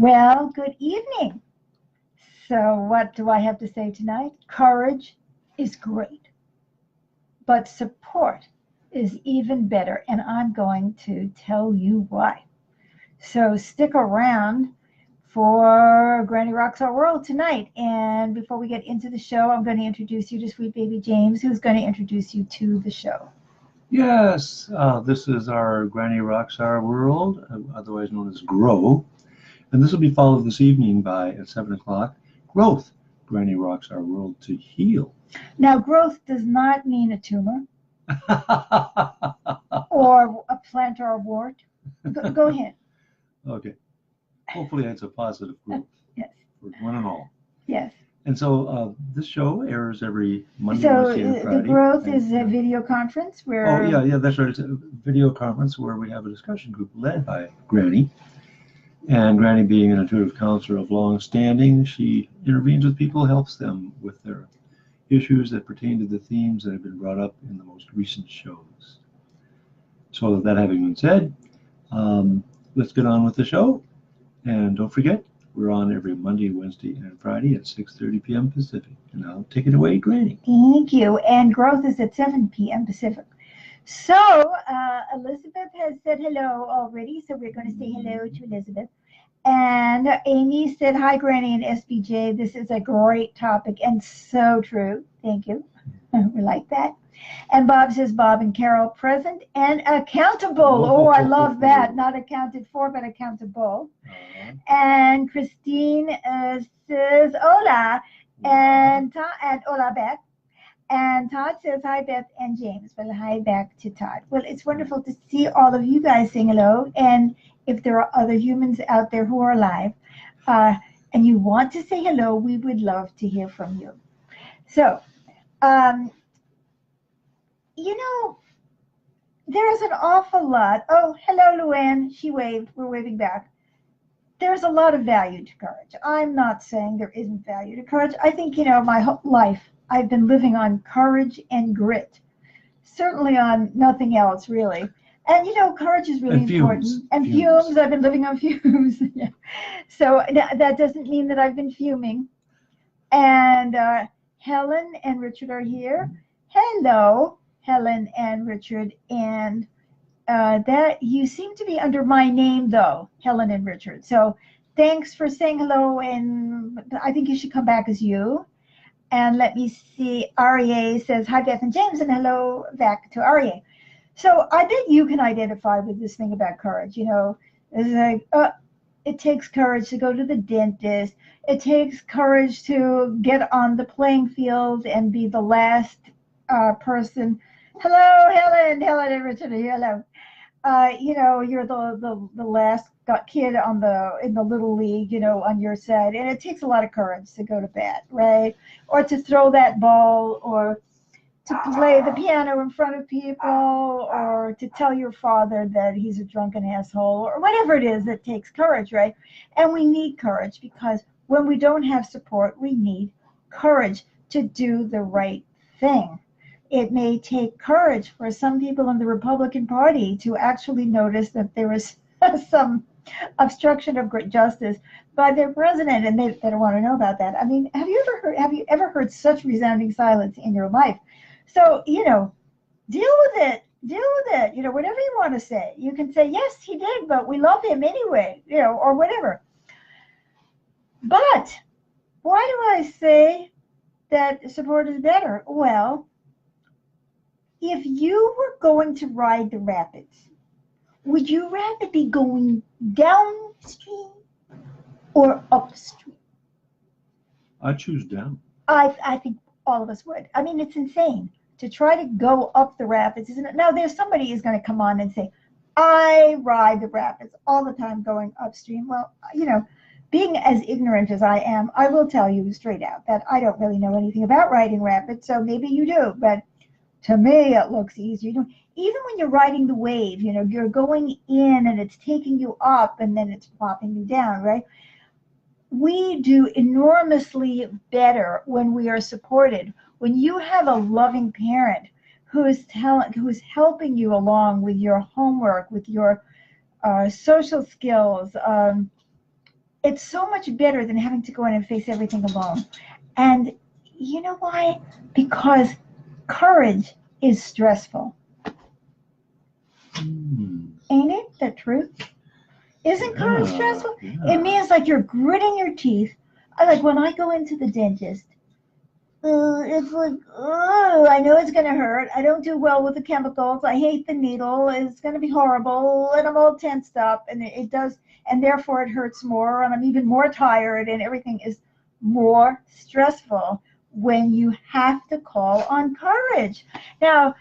Well, good evening. So, what do I have to say tonight? Courage is great, but support is even better, and I'm going to tell you why. So, stick around for Granny Rocks Our World tonight. And before we get into the show, I'm going to introduce you to Sweet Baby James, who's going to introduce you to the show. Yes, this is our Granny Rocks Our World, otherwise known as GROW. And this will be followed this evening by, at 7 o'clock, Growth, Granny Rocks Our World to Heal. Now, growth does not mean a tumor or a plant or a wart. Go ahead. Okay. Hopefully it's a positive growth Yes. for one and all. Yes. And so this show airs every Monday, So Wednesday, and Friday. the growth is a video conference where. Oh, yeah, that's right. It's a video conference where we have a discussion group led by Granny. And Granny, being an intuitive counselor of long standing, she intervenes with people, helps them with their issues that pertain to the themes that have been brought up in the most recent shows. So that having been said, let's get on with the show. And don't forget, we're on every Monday, Wednesday, and Friday at 6:30 p.m. Pacific. And now take it away, Granny. Thank you. And growth is at 7 p.m. Pacific. So Elizabeth has said hello already, so we're going to say hello to Elizabeth. And Amy said, hi, Granny and SBJ. This is a great topic and so true. Thank you. We like that. And Bob says, Bob and Carol present and accountable. Oh, I love that. Not accounted for, but accountable. And Christine says, hola. And hola, Beth. And Todd says, hi, Beth and James. Well, hi back to Todd. Well, it's wonderful to see all of you guys saying hello. And if there are other humans out there who are alive and you want to say hello, we would love to hear from you. So, there's an awful lot. Oh, hello, Luann. She waved. We're waving back. There's a lot of value to courage. I'm not saying there isn't value to courage. I think, my whole life, I've been living on courage and grit. Certainly on nothing else, really. And, courage is really important. And fumes. I've been living on fumes. Yeah. So that doesn't mean that I've been fuming. And Helen and Richard are here. Hello, Helen and Richard. And that you seem to be under my name, though, Helen and Richard. So thanks for saying hello. And I think you should come back as you. And let me see, Aria says, hi, Beth and James, and hello back to Aria. So I bet you can identify with this thing about courage. It's like, it takes courage to go to the dentist. It takes courage to get on the playing field and be the last person. Hello, Helen and Richard, hello. You're the last kid in the little league, on your side, and it takes a lot of courage to go to bat, right? Or to throw that ball, or to play the piano in front of people, or to tell your father that he's a drunken asshole, or whatever it is that takes courage, right? And we need courage because when we don't have support, we need courage to do the right thing. It may take courage for some people in the Republican Party to actually notice that there is some obstruction of justice by their president, and they don't want to know about that. I mean, have you ever heard such resounding silence in your life? So, deal with it. Whatever you want to say. You can say, yes, he did, but we love him anyway, or whatever. But why do I say that support is better? Well, if you were going to ride the rapids, would you rather be going downstream or upstream? I'd choose down. I think all of us would. I mean, it's insane to try to go up the rapids, isn't it? Now, there's somebody who's going to come on and say, I ride the rapids all the time going upstream. Well, being as ignorant as I am, I will tell you straight out that I don't really know anything about riding rapids, so maybe you do, but to me, it looks easier. Even when you're riding the wave, you're going in and it's taking you up and then it's plopping you down, right? We do enormously better when we are supported. When you have a loving parent who's helping you along with your homework, with your social skills, It's so much better than having to go in and face everything alone. And you know why? Because courage is stressful. Ain't it the truth? Isn't courage stressful? Yeah. It means like you're gritting your teeth. Like when I go into the dentist, it's like, oh, I know it's going to hurt. I don't do well with the chemicals. I hate the needle. It's going to be horrible. And I'm all tensed up. And it does. And therefore it hurts more. And I'm even more tired. And everything is more stressful when you have to call on courage. Now,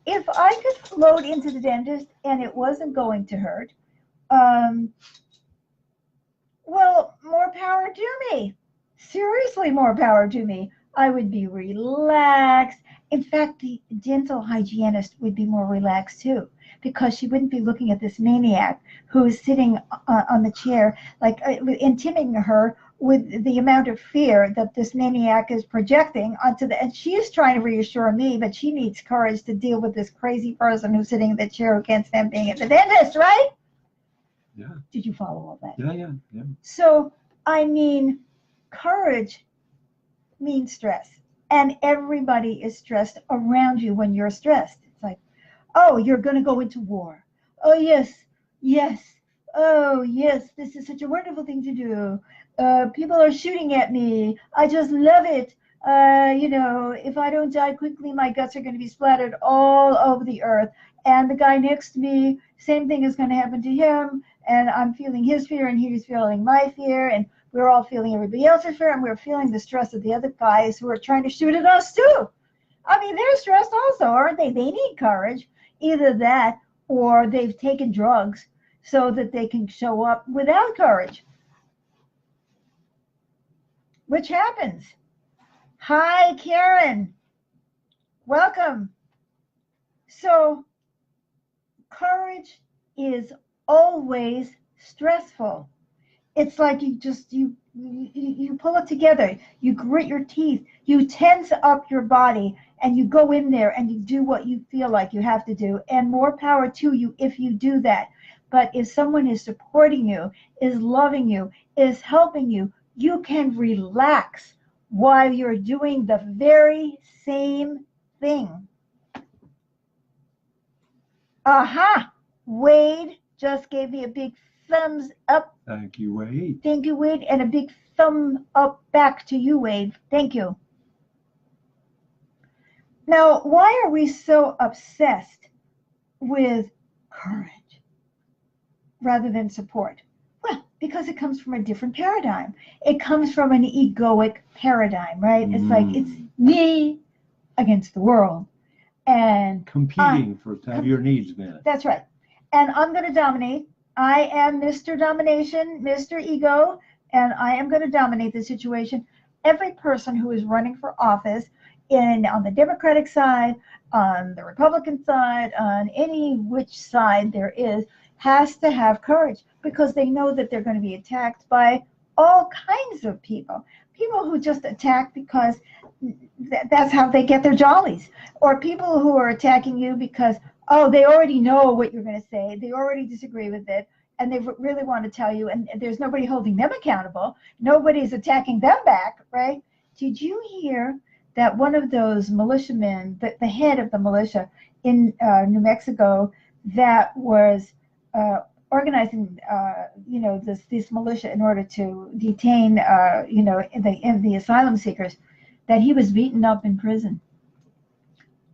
if I could float into the dentist and it wasn't going to hurt, well, more power to me. Seriously, more power to me. I would be relaxed. In fact, the dental hygienist would be more relaxed too, because she wouldn't be looking at this maniac who is sitting on the chair, like intimidating her with the amount of fear that this maniac is projecting onto the. And she is trying to reassure me, but she needs courage to deal with this crazy person who's sitting in the chair who can't stand being at the dentist, right? Yeah. Did you follow all that? Yeah. So, I mean, courage means stress. And everybody is stressed around you when you're stressed. It's like, oh, you're going to go into war. Oh, yes. Oh, yes, this is such a wonderful thing to do. People are shooting at me. I just love it. If I don't die quickly, my guts are going to be splattered all over the earth. And the guy next to me, same thing is going to happen to him. And I'm feeling his fear and he's feeling my fear. And we're all feeling everybody else's fear. And we're feeling the stress of the other guys who are trying to shoot at us too. I mean, they're stressed also, aren't they? They need courage. Either that or they've taken drugs so that they can show up without courage. Which happens. Hi, Karen. Welcome. So, courage is always stressful. It's like you pull it together. You grit your teeth. You tense up your body, and you go in there and you do what you feel like you have to do. And more power to you if you do that. But if someone is supporting you, is loving you, is helping you, you can relax while you're doing the very same thing. Aha! Wade just gave me a big thumbs up. Thank you, Wade. Thank you, Wade. And a big thumb up back to you, Wade. Thank you. Now, why are we so obsessed with courage rather than support? Well, because it comes from a different paradigm. It comes from an egoic paradigm, right? It's like it's me against the world. And competing to have your needs met. That's right. And I'm going to dominate. I am Mr. Domination, Mr. Ego, and I am going to dominate the situation. Every person who is running for office on the Democratic side, on the Republican side, on any which side there is, has to have courage, because they know that they're going to be attacked by all kinds of people. People who just attack because that's how they get their jollies, or people who are attacking you because, oh, they already know what you're going to say, they already disagree with it, and they really want to tell you, and there's nobody holding them accountable, nobody's attacking them back, right? Did you hear that one of those militiamen, the head of the militia in New Mexico, that was organizing, this militia in order to detain, the asylum seekers, that he was beaten up in prison?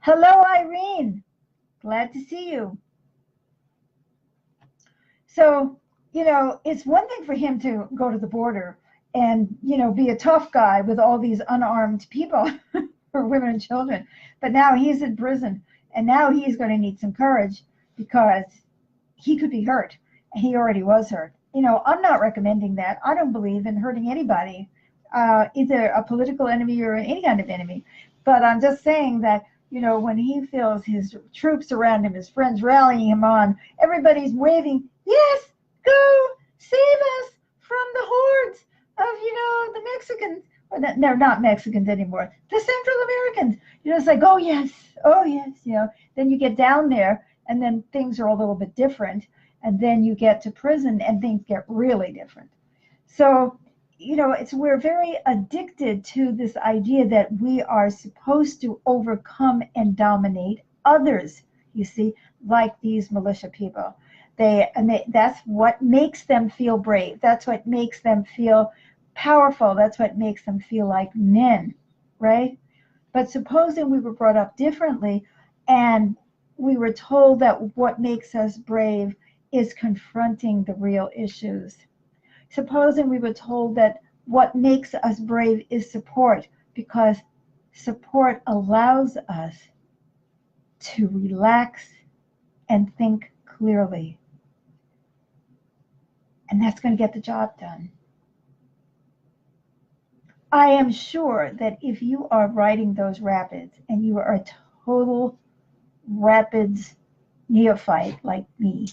Hello, Irene. Glad to see you. So, it's one thing for him to go to the border and, be a tough guy with all these unarmed people, or women and children. But now he's in prison, and now he's going to need some courage, because he could be hurt. And he already was hurt. I'm not recommending that. I don't believe in hurting anybody, either a political enemy or any kind of enemy. But I'm just saying that, when he feels his troops around him, his friends rallying him on, everybody's waving, yes, go, save us from the hordes of, the Mexicans. Or they're not Mexicans anymore, the Central Americans. It's like, oh yes. Then you get down there, and then things are a little bit different. And then you get to prison and things get really different. So, we're very addicted to this idea that we are supposed to overcome and dominate others, you see, like these militia people. That's what makes them feel brave. That's what makes them feel powerful. That's what makes them feel like men, right? But supposing we were brought up differently and we were told that what makes us brave is confronting the real issues. Supposing we were told that what makes us brave is support, because support allows us to relax and think clearly. And that's going to get the job done. I am sure that if you are riding those rapids and you are a total rapids neophyte like me,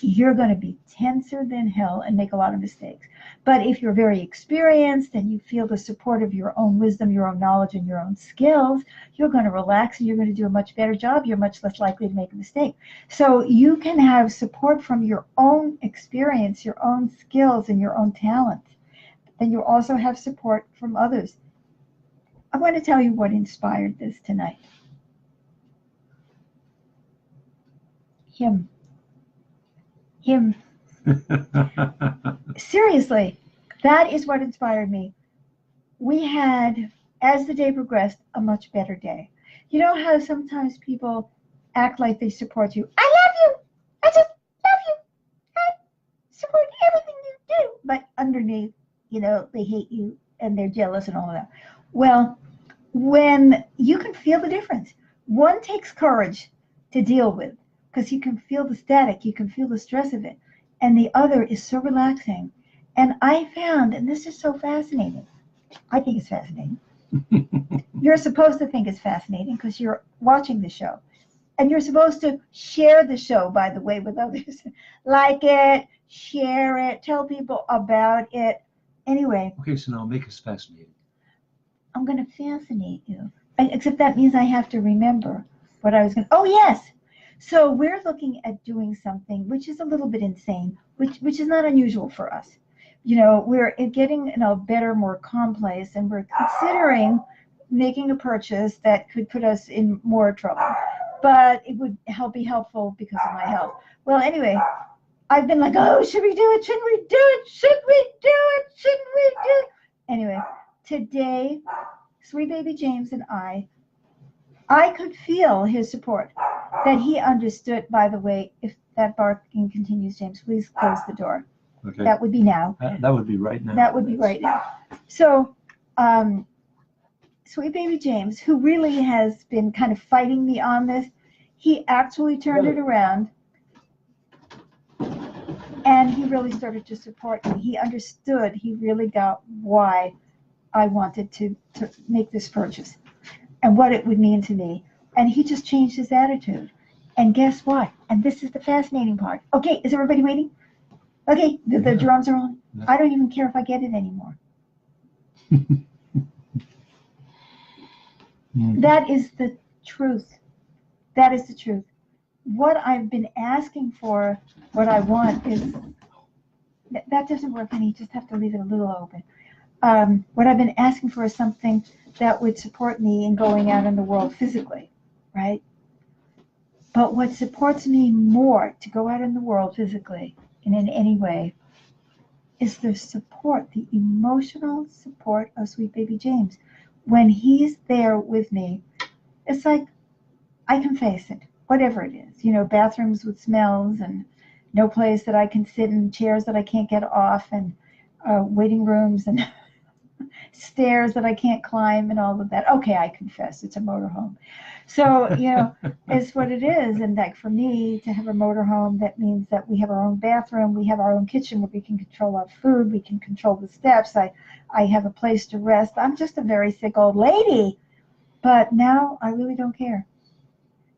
you're going to be tenser than hell and make a lot of mistakes. But if you're very experienced and you feel the support of your own wisdom, your own knowledge, and your own skills, you're going to relax and you're going to do a much better job. You're much less likely to make a mistake. So you can have support from your own experience, your own skills, and your own talents. Then you also have support from others. I want to tell you what inspired this tonight. Him. Seriously, that is what inspired me. We had, as the day progressed, a much better day. You know how sometimes people act like they support you? I love you. I just love you. I support everything you do. But underneath, they hate you and they're jealous and all of that. Well, when you can feel the difference, one takes courage to deal with, because you can feel the static, you can feel the stress of it. And the other is so relaxing. And I found, and this is so fascinating, I think it's fascinating. You're supposed to think it's fascinating because you're watching the show. And you're supposed to share the show, by the way, with others. Like it, share it, tell people about it. Anyway. Okay, so now make us fascinating. I'm going to fascinate you. Except that means I have to remember what I was going to. Oh, yes. So we're looking at doing something which is a little bit insane, which is not unusual for us. We're getting in a better, more calm place, and we're considering making a purchase that could put us in more trouble. But it would be helpful because of my health. Well, anyway, I've been like, oh, should we do it? Shouldn't we do it? Should we do it? Shouldn't we do it? Anyway, today, Sweet Baby James and I could feel his support, that he understood. By the way, if that barking continues, James, please close the door. Okay. That would be now. That would be right now. That would be right now. So, Sweet Baby James, who really has been kind of fighting me on this, he actually turned it around. And he really started to support me. He understood. He really got why I wanted to make this purchase and what it would mean to me. And he just changed his attitude. And guess what? And this is the fascinating part. Okay, is everybody waiting? Okay, the drums are on. Yeah. I don't even care if I get it anymore. That is the truth. That is the truth. What I've been asking for, what I want is, that doesn't work, and you just have to leave it a little open. What I've been asking for is something that would support me in going out in the world physically, right? But what supports me more to go out in the world physically and in any way is the support, the emotional support of Sweet Baby James. When he's there with me, it's like I can face it, whatever it is. Bathrooms with smells, and no place that I can sit in, chairs that I can't get off, and waiting rooms, and stairs that I can't climb, and all of that. Okay, I confess, it's a motorhome. So, it's what it is. And like for me to have a motorhome, that means that we have our own bathroom, we have our own kitchen where we can control our food, we can control the steps. I have a place to rest. I'm just a very sick old lady. But now I really don't care.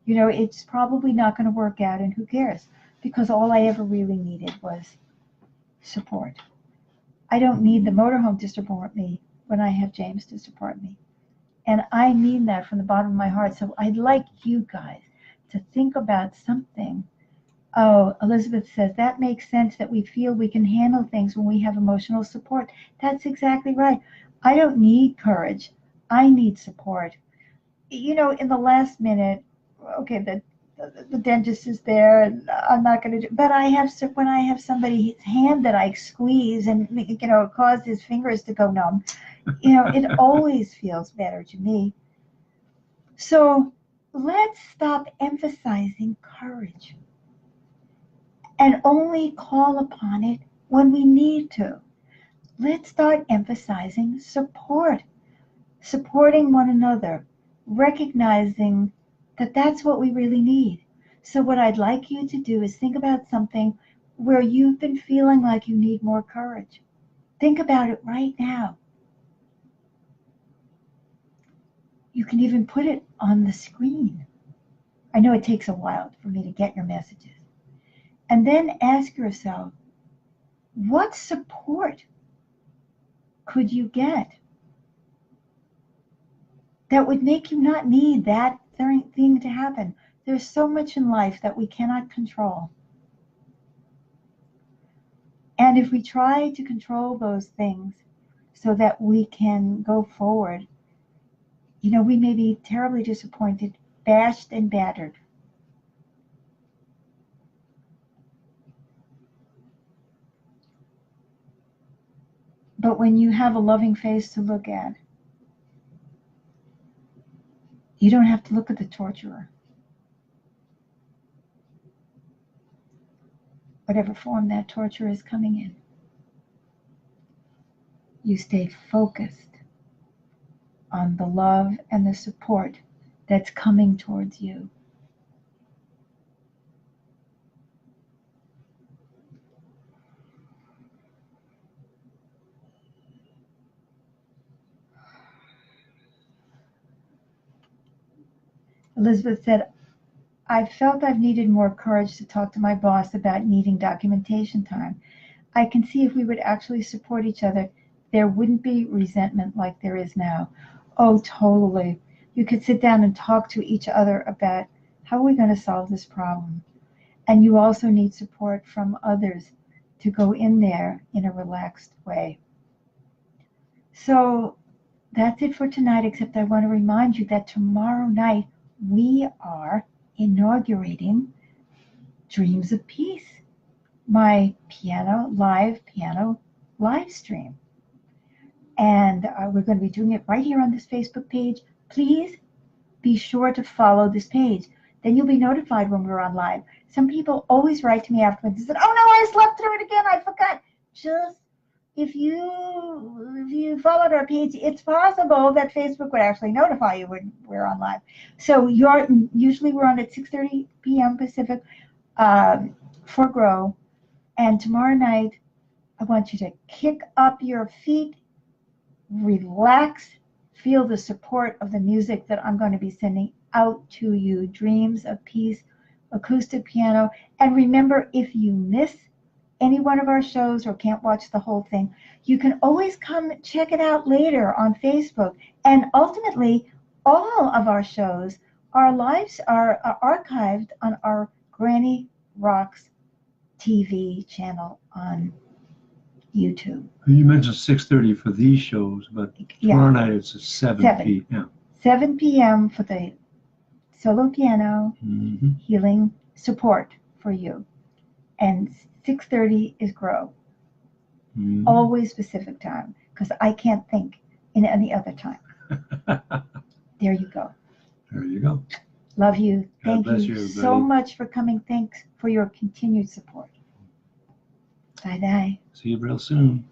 It's probably not going to work out, and who cares? Because all I ever really needed was support. I don't need the motorhome to support me when I have James to support me. And I mean that from the bottom of my heart. So I'd like you guys to think about something Oh, Elizabeth says that makes sense that we feel we can handle things when we have emotional support. That's exactly right. I don't need courage. I need support. You know, in the last minute, okay, the dentist is there, and I'm not going to do. But I have when I have somebody's hand that I squeeze and cause his fingers to go numb. It always feels better to me. So let's stop emphasizing courage and only call upon it when we need to. Let's start emphasizing support, supporting one another, recognizing that that's what we really need. So, what I'd like you to do is think about something where you've been feeling like you need more courage. Think about it right now. You can even put it on the screen. I know it takes a while for me to get your messages. And then ask yourself, what support could you get that would make you not need that thing to happen? There's so much in life that we cannot control. And if we try to control those things so that we can go forward, we may be terribly disappointed, bashed and battered. But when you have a loving face to look at, you don't have to look at the torturer. Whatever form that torture is coming in. You stay focused on the love and the support that's coming towards you. Elizabeth said, I felt I've needed more courage to talk to my boss about needing documentation time. I can see if we would actually support each other, there wouldn't be resentment like there is now. Oh, totally. You could sit down and talk to each other about how are we going to solve this problem. And you also need support from others to go in there in a relaxed way. So that's it for tonight, except I want to remind you that tomorrow night we are inaugurating Dreams of Peace, my live piano live stream. And we're going to be doing it right here on this Facebook page. Please be sure to follow this page. Then you'll be notified when we're on live. Some people always write to me afterwards and said, oh no, I slept through it again, I forgot. Just if you followed our page, it's possible that Facebook would actually notify you when we're on live. So usually we're on at 6:30 p.m. Pacific for Grow. And tomorrow night, I want you to kick up your feet, relax, feel the support of the music that I'm going to be sending out to you. Dreams of Peace, acoustic piano. And remember, if you miss any one of our shows or can't watch the whole thing, you can always come check it out later on Facebook. And ultimately, all of our shows, our lives are archived on our Granny Rocks TV channel on YouTube. You mentioned 6:30 for these shows, but tomorrow night it's at 7 p.m. 7 p.m. for the solo piano healing support for you. And 6:30 is Grow. Always Pacific time, because I can't think in any other time. There you go. There you go. Love you. God Thank you so much for coming. Thanks for your continued support. Bye-bye. See you real soon.